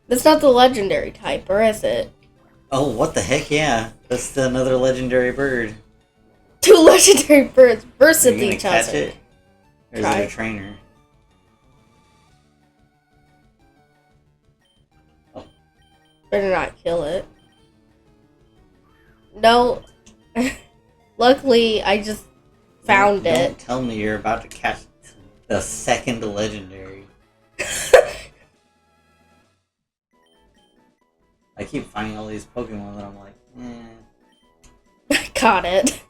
That's not the legendary type, or is it? Oh, what the heck? Yeah, that's another legendary bird. Two legendary birds Are versus you gonna each catch other. it? Or is Try. it a trainer? Oh. Better not kill it. No. Luckily, I just found Don't it. tell me you're about to catch the second legendary. I keep finding all these Pokemon that I'm like, I caught it.